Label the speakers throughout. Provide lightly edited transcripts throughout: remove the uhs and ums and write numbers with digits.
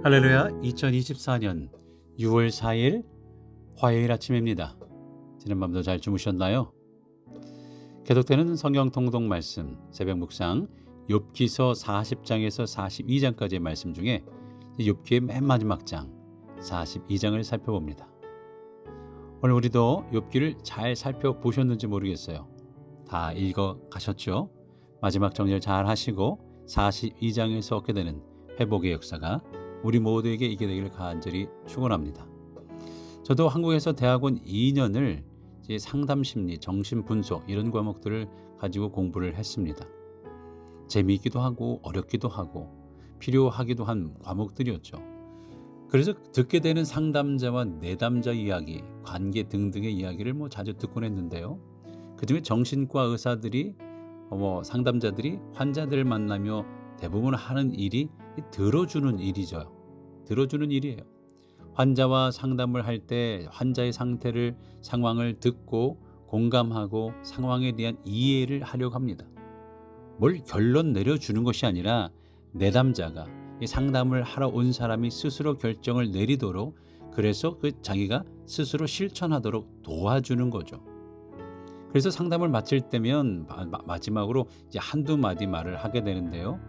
Speaker 1: 할렐루야. 2024년 6월 4일 화요일 아침입니다. 지난밤도 잘 주무셨나요? 계속되는 성경 통독 말씀 새벽 묵상 욥기서 40장에서 42장까지의 말씀 중에 욥기의 맨 마지막 장 42장을 살펴봅니다. 오늘 우리도 욥기를 잘 살펴보셨는지 모르겠어요. 다 읽어 가셨죠? 마지막 정리를 잘 하시고 42장에서 얻게 되는 회복의 역사가 우리 모두에게 있게 되기를 간절히 축원합니다. 저도 한국에서 대학원 2년을 상담심리, 정신분석 이런 과목들을 가지고 공부를 했습니다. 재미있기도 하고 어렵기도 하고 필요하기도 한 과목들이었죠. 그래서 듣게 되는 상담자와 내담자 이야기, 관계 등등의 이야기를 자주 듣곤 했는데요. 그중에 정신과 의사들이 상담자들이 환자들을 만나며 대부분 하는 일이 들어주는 일이죠. 들어주는 일이에요. 환자와 상담을 할 때 환자의 상황을 듣고 공감하고 상황에 대한 이해를 하려고 합니다. 뭘 결론 내려주는 것이 아니라 내담자가 이 상담을 하러 온 사람이 스스로 결정을 내리도록, 그래서 자기가 스스로 실천하도록 도와주는 거죠. 그래서 상담을 마칠 때면 마지막으로 한두 마디 말을 하게 되는데요.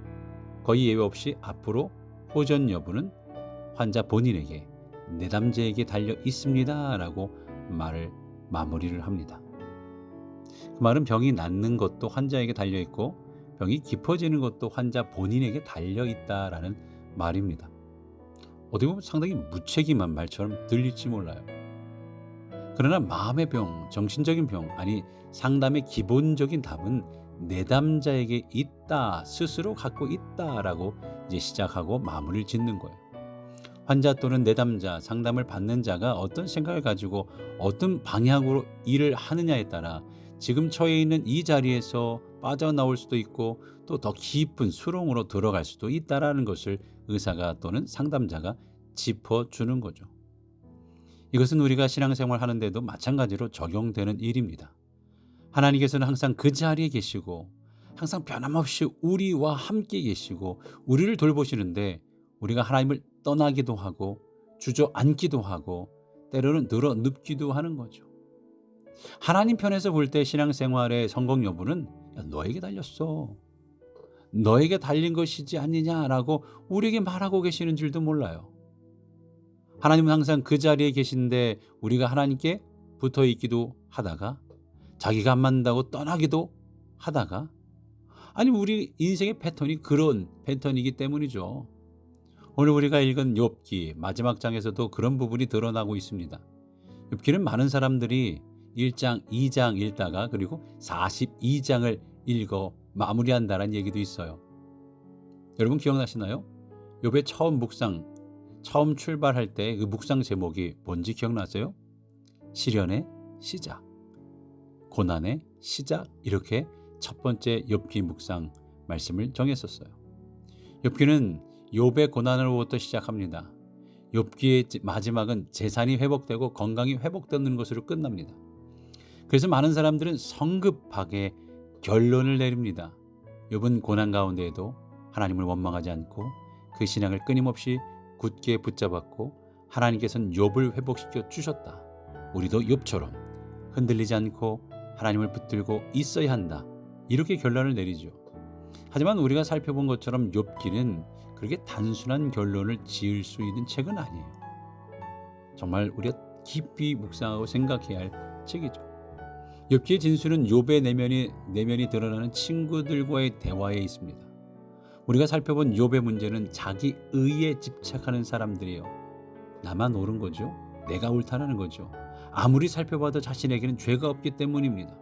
Speaker 1: 거의 예외 없이 앞으로 호전 여부는 환자 본인에게, 내담자에게 달려 있습니다 라고 마무리를 합니다. 그 말은 병이 낫는 것도 환자에게 달려 있고 병이 깊어지는 것도 환자 본인에게 달려 있다라는 말입니다. 어떻게 보면 상당히 무책임한 말처럼 들릴지 몰라요. 그러나 마음의 병, 정신적인 병, 상담의 기본적인 답은 내담자에게 있다, 스스로 갖고 있다라고 시작하고 마무리를 짓는 거예요. 환자 또는 내담자, 상담을 받는 자가 어떤 생각을 가지고 어떤 방향으로 일을 하느냐에 따라 지금 처해 있는 이 자리에서 빠져나올 수도 있고 또 더 깊은 수렁으로 들어갈 수도 있다라는 것을 의사가 또는 상담자가 짚어주는 거죠. 이것은 우리가 신앙생활 하는데도 마찬가지로 적용되는 일입니다. 하나님께서는 항상 그 자리에 계시고 항상 변함없이 우리와 함께 계시고 우리를 돌보시는데 우리가 하나님을 떠나기도 하고 주저앉기도 하고 때로는 늘어눕기도 하는 거죠. 하나님 편에서 볼 때 신앙생활의 성공 여부는 너에게 달렸어, 너에게 달린 것이지 않느냐라고 우리에게 말하고 계시는 줄도 몰라요. 하나님은 항상 그 자리에 계신데 우리가 하나님께 붙어 있기도 하다가 자기가 안 맞는다고 떠나기도 하다가, 우리 인생의 패턴이 그런 패턴이기 때문이죠. 오늘 우리가 읽은 욥기 마지막 장에서도 그런 부분이 드러나고 있습니다. 욥기는 많은 사람들이 1장, 2장 읽다가 그리고 42장을 읽어 마무리한다는 얘기도 있어요. 여러분 기억나시나요? 욥의 처음 출발할 때 그 묵상 제목이 뭔지 기억나세요? 시련의 시작, 고난의 시작, 이렇게 첫 번째 욥기 묵상 말씀을 정했었어요. 욥기는 욥의 고난으로부터 시작합니다. 욥기의 마지막은 재산이 회복되고 건강이 회복되는 것으로 끝납니다. 그래서 많은 사람들은 성급하게 결론을 내립니다. 욥은 고난 가운데에도 하나님을 원망하지 않고 그 신앙을 끊임없이 굳게 붙잡았고 하나님께서는 욥을 회복시켜 주셨다. 우리도 욥처럼 흔들리지 않고 하나님을 붙들고 있어야 한다. 이렇게 결론을 내리죠. 하지만 우리가 살펴본 것처럼 욥기는 그렇게 단순한 결론을 지을 수 있는 책은 아니에요. 정말 우리가 깊이 묵상하고 생각해야 할 책이죠. 욥기의 진수는 욥의 내면이 드러나는 친구들과의 대화에 있습니다. 우리가 살펴본 욥의 문제는 자기 의에 집착하는 사람들이에요. 나만 옳은 거죠. 내가 옳다는 거죠. 아무리 살펴봐도 자신에게는 죄가 없기 때문입니다.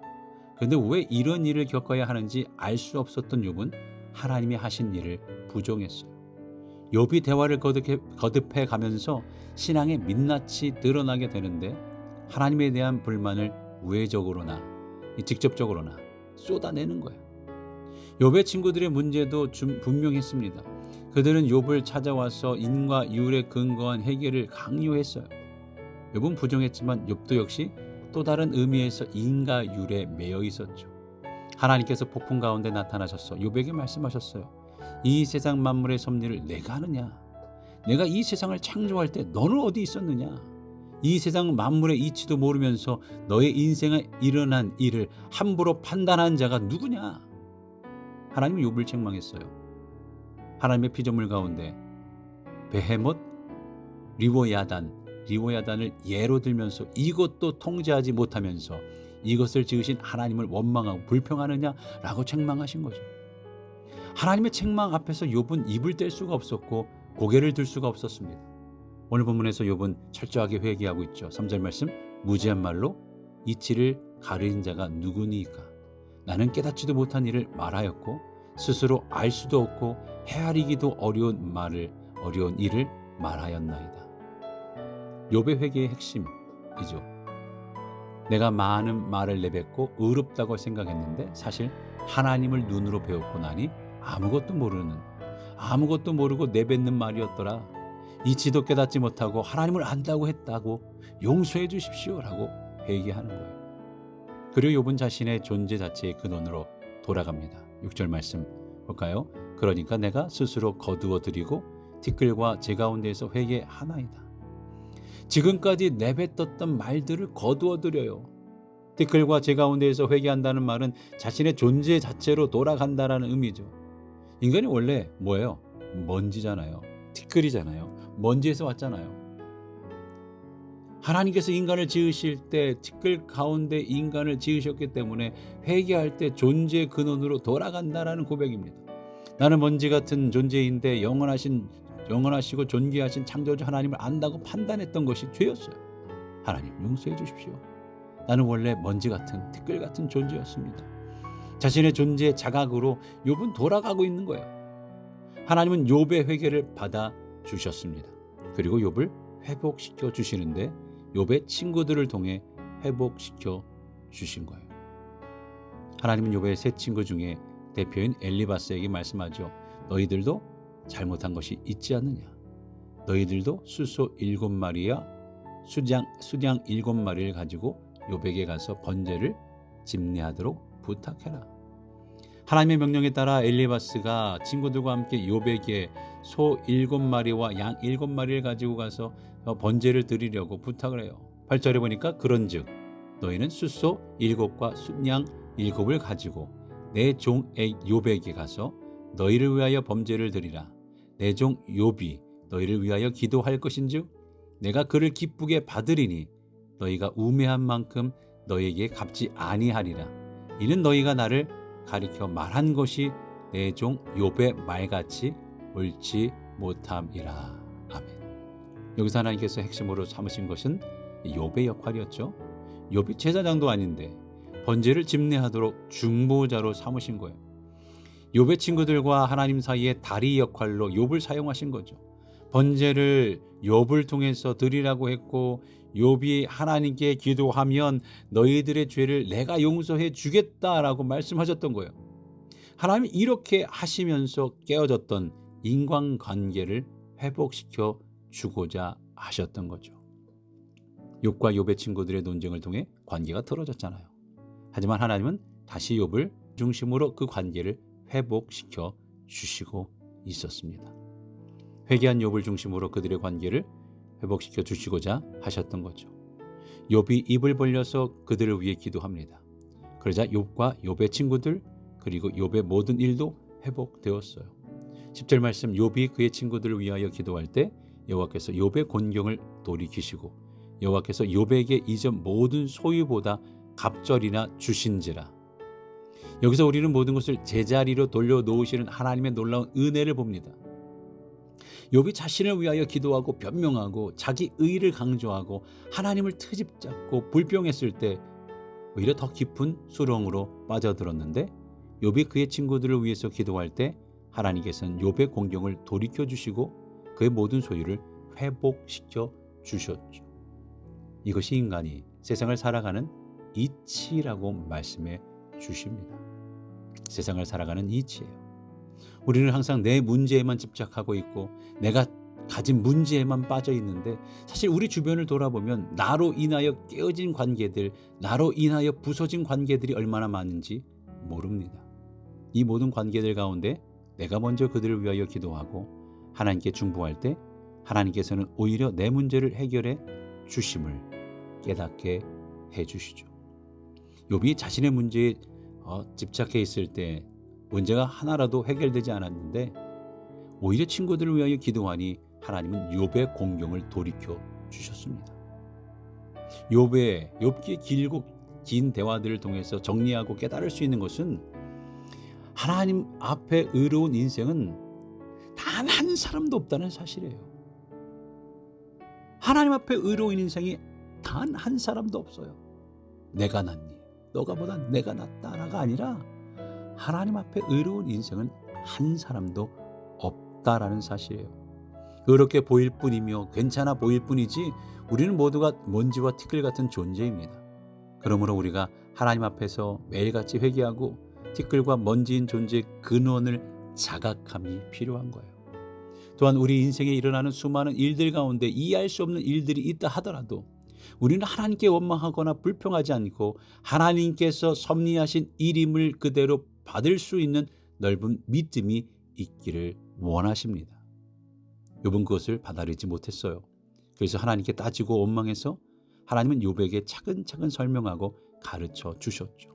Speaker 1: 그런데 왜 이런 일을 겪어야 하는지 알 수 없었던 욥은 하나님이 하신 일을 부정했어요. 욥이 대화를 거듭해 가면서 신앙의 민낯이 드러나게 되는데 하나님에 대한 불만을 우회적으로나 직접적으로나 쏟아내는 거예요. 욥의 친구들의 문제도 분명했습니다. 그들은 욥을 찾아와서 인과 율에 근거한 해결을 강요했어요. 욥은 부정했지만 욥도 역시 또 다른 의미에서 인과 율에 매여 있었죠. 하나님께서 폭풍 가운데 나타나셔서 욥에게 말씀하셨어요. 이 세상 만물의 섭리를 내가 아느냐? 내가 이 세상을 창조할 때 너는 어디 있었느냐? 이 세상 만물의 이치도 모르면서 너의 인생에 일어난 일을 함부로 판단한 자가 누구냐? 하나님은 욥을 책망했어요. 하나님의 피조물 가운데 베헤못, 리워야단을 예로 들면서 이것도 통제하지 못하면서 이것을 지으신 하나님을 원망하고 불평하느냐라고 책망하신 거죠. 하나님의 책망 앞에서 욥은 입을 뗄 수가 없었고 고개를 들 수가 없었습니다. 오늘 본문에서 욥은 철저하게 회개하고 있죠. 3절 말씀, 무지한 말로 이치를 가르친 자가 누구니까? 나는 깨닫지도 못한 일을 말하였고 스스로 알 수도 없고 헤아리기도 어려운 일을 말하였나이다. 욥의 회개의 핵심이죠. 내가 많은 말을 내뱉고 의롭다고 생각했는데 사실 하나님을 눈으로 배웠고 나니 아무것도 모르고 내뱉는 말이었더라. 이치도 깨닫지 못하고 하나님을 안다고 했다고 용서해 주십시오라고 회개하는 거예요. 그리고 욥은 자신의 존재 자체의 근원으로 돌아갑니다. 6절 말씀 볼까요? 그러니까 내가 스스로 거두어 드리고 티끌과 제 가운데에서 회개하나이다. 지금까지 내뱉었던 말들을 거두어 드려요. 티끌과 제 가운데에서 회개한다는 말은 자신의 존재 자체로 돌아간다라는 의미죠. 인간이 원래 뭐예요? 먼지잖아요. 티끌이잖아요. 먼지에서 왔잖아요. 하나님께서 인간을 지으실 때 티끌 가운데 인간을 지으셨기 때문에 회개할 때 존재의 근원으로 돌아간다라는 고백입니다. 나는 먼지 같은 존재인데 영원하시고 존귀하신 창조주 하나님을 안다고 판단했던 것이 죄였어요. 하나님 용서해 주십시오. 나는 원래 먼지 같은 티끌 같은 존재였습니다. 자신의 존재의 자각으로 욥은 돌아가고 있는 거예요. 하나님은 욥의 회개를 받아 주셨습니다. 그리고 욥을 회복시켜 주시는데 욥의 친구들을 통해 회복시켜 주신 거예요. 하나님은 욥의 세 친구 중에 대표인 엘리바스에게 말씀하죠. 너희들도 잘못한 것이 있지 않느냐? 너희들도 숫소 7마리와 수장 7마리를 가지고 욥에게 가서 번제를 집례하도록 부탁해라. 하나님의 명령에 따라 엘리바스가 친구들과 함께 욥에게 소 7마리와 양 7마리를 가지고 가서 번제를 드리려고 부탁을 해요. 8절에 보니까 그런즉 너희는 숫소 7과 숫양 7을 가지고 내 종 욥에게 가서 너희를 위하여 범죄를 드리라. 내 종 욥이 너희를 위하여 기도할 것인즉 내가 그를 기쁘게 받으리니 너희가 우매한 만큼 너희에게 갚지 아니하리라. 이는 너희가 나를 가리켜 말한 것이 내 종 욥의 말같이 옳지 못함이라. 아멘. 여기서 하나님께서 핵심으로 삼으신 것은 욥의 역할이었죠. 욥이 제사장도 아닌데 번제를 집례하도록 중보자로 삼으신 거예요. 욥의 친구들과 하나님 사이의 다리 역할로 욥을 사용하신 거죠. 번제를 욥을 통해서 드리라고 했고 욥이 하나님께 기도하면 너희들의 죄를 내가 용서해 주겠다라고 말씀하셨던 거예요. 하나님이 이렇게 하시면서 깨어졌던 인간관계를 회복시켜 주고자 하셨던 거죠. 욥과 욥의 친구들의 논쟁을 통해 관계가 틀어졌잖아요. 하지만 하나님은 다시 욥을 중심으로 그 관계를 회복시켜 주시고 있었습니다. 회개한 욥을 중심으로 그들의 관계를 회복시켜 주시고자 하셨던 거죠. 욥이 입을 벌려서 그들을 위해 기도합니다. 그러자 욥과 욥의 친구들 그리고 욥의 모든 일도 회복되었어요. 10절 말씀, 욥이 그의 친구들을 위하여 기도할 때 여호와께서 욥의 곤경을 돌이키시고 여호와께서 욥에게 이전 모든 소유보다 갑절이나 주신지라. 여기서 우리는 모든 것을 제자리로 돌려놓으시는 하나님의 놀라운 은혜를 봅니다. 욥이 자신을 위하여 기도하고 변명하고 자기 의를 강조하고 하나님을 트집잡고 불평했을 때 오히려 더 깊은 수렁으로 빠져들었는데 욥이 그의 친구들을 위해서 기도할 때 하나님께서는 욥의 공경을 돌이켜주시고 그의 모든 소유를 회복시켜 주셨죠. 이것이 인간이 세상을 살아가는 이치라고 말씀해 주십니다. 세상을 살아가는 이치예요. 우리는 항상 내 문제에만 집착하고 있고 내가 가진 문제에만 빠져 있는데 사실 우리 주변을 돌아보면 나로 인하여 깨어진 관계들, 나로 인하여 부서진 관계들이 얼마나 많은지 모릅니다. 이 모든 관계들 가운데 내가 먼저 그들을 위하여 기도하고 하나님께 중보할 때 하나님께서는 오히려 내 문제를 해결해 주심을 깨닫게 해주시죠. 욥이 자신의 문제에 집착해 있을 때 문제가 하나라도 해결되지 않았는데 오히려 친구들을 위하여 기도하니 하나님은 욥의 공경을 돌이켜 주셨습니다. 욥기의 길고 긴 대화들을 통해서 정리하고 깨달을 수 있는 것은 하나님 앞에 의로운 인생은 단 한 사람도 없다는 사실이에요. 하나님 앞에 의로운 인생이 단 한 사람도 없어요. 내가 낫니? 너가 보다 내가 낫다가 아니라 하나님 앞에 의로운 인생은 한 사람도 없다라는 사실이에요. 의롭게 보일 뿐이며 괜찮아 보일 뿐이지 우리는 모두가 먼지와 티끌 같은 존재입니다. 그러므로 우리가 하나님 앞에서 매일같이 회개하고 티끌과 먼지인 존재의 근원을 자각함이 필요한 거예요. 또한 우리 인생에 일어나는 수많은 일들 가운데 이해할 수 없는 일들이 있다 하더라도 우리는 하나님께 원망하거나 불평하지 않고 하나님께서 섭리하신 일임을 그대로 받을 수 있는 넓은 믿음이 있기를 원하십니다. 욥은 그것을 받아들이지 못했어요. 그래서 하나님께 따지고 원망해서 하나님은 욥에게 차근차근 설명하고 가르쳐 주셨죠.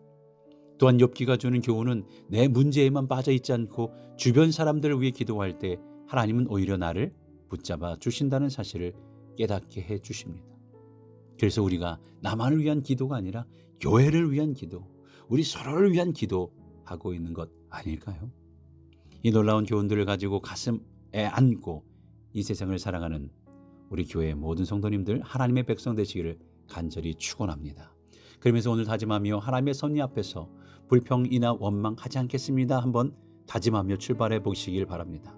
Speaker 1: 또한 욥기가 주는 교훈은 내 문제에만 빠져 있지 않고 주변 사람들을 위해 기도할 때 하나님은 오히려 나를 붙잡아 주신다는 사실을 깨닫게 해 주십니다. 그래서 우리가 나만을 위한 기도가 아니라 교회를 위한 기도, 우리 서로를 위한 기도하고 있는 것 아닐까요? 이 놀라운 교훈들을 가지고 가슴에 안고 이 세상을 살아가는 우리 교회의 모든 성도님들 하나님의 백성 되시기를 간절히 축원합니다. 그러면서 오늘 다짐하며 하나님의 섭리 앞에서 불평이나 원망하지 않겠습니다. 한번 다짐하며 출발해 보시길 바랍니다.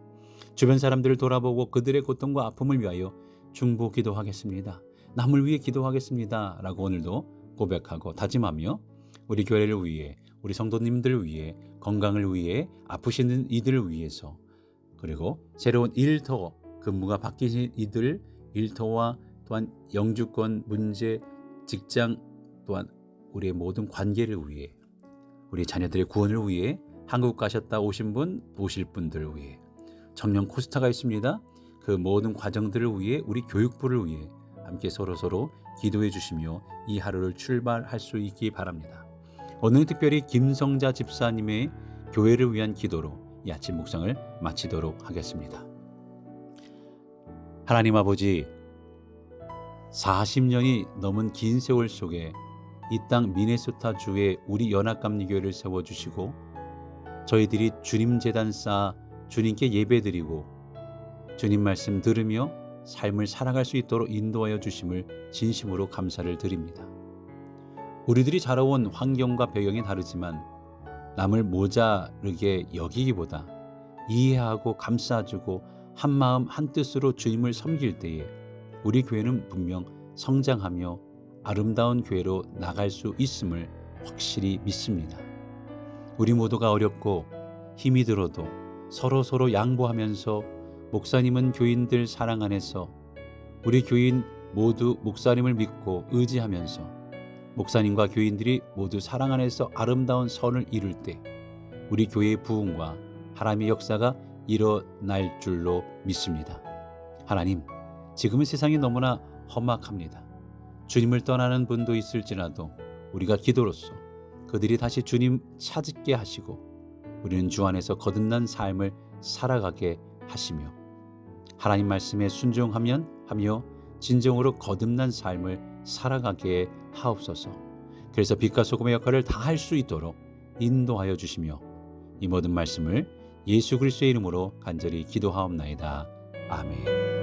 Speaker 1: 주변 사람들을 돌아보고 그들의 고통과 아픔을 위하여 중보 기도하겠습니다. 남을 위해 기도하겠습니다. 라고 오늘도 고백하고 다짐하며 우리 교회를 위해, 우리 성도님들을 위해, 건강을 위해, 아프시는 이들을 위해서, 그리고 새로운 일터 근무가 바뀌신 이들 일터와 또한 영주권 문제, 직장, 또한 우리의 모든 관계를 위해, 우리 자녀들의 구원을 위해, 한국 가셨다 오신 분, 오실 분들을 위해, 청년 코스타가 있습니다. 그 모든 과정들을 위해, 우리 교육부를 위해 함께 서로 기도해 주시며 이 하루를 출발할 수 있기 바랍니다. 오늘 특별히 김성자 집사님의 교회를 위한 기도로 이 아침 묵상을 마치도록 하겠습니다. 하나님 아버지, 40년이 넘은 긴 세월 속에 이 땅 미네소타 주에 우리 연합감리교회를 세워주시고 저희들이 주님 제단 쌓아 주님께 예배드리고 주님 말씀 들으며 삶을 살아갈 수 있도록 인도하여 주심을 진심으로 감사를 드립니다. 우리들이 자라온 환경과 배경이 다르지만 남을 모자르게 여기기보다 이해하고 감싸주고 한마음 한뜻으로 주님을 섬길 때에 우리 교회는 분명 성장하며 아름다운 교회로 나갈 수 있음을 확실히 믿습니다. 우리 모두가 어렵고 힘이 들어도 서로 양보하면서 목사님은 교인들 사랑 안에서 우리 교인 모두 목사님을 믿고 의지하면서 목사님과 교인들이 모두 사랑 안에서 아름다운 선을 이룰 때 우리 교회의 부흥과 하나님의 역사가 일어날 줄로 믿습니다. 하나님, 지금은 세상이 너무나 험악합니다. 주님을 떠나는 분도 있을지라도 우리가 기도로써 그들이 다시 주님 찾게 하시고 우리는 주 안에서 거듭난 삶을 살아가게 하시며 하나님 말씀에 순종하며 진정으로 거듭난 삶을 살아가게 하옵소서. 그래서 빛과 소금의 역할을 다 할 수 있도록 인도하여 주시며 이 모든 말씀을 예수 그리스도의 이름으로 간절히 기도하옵나이다. 아멘.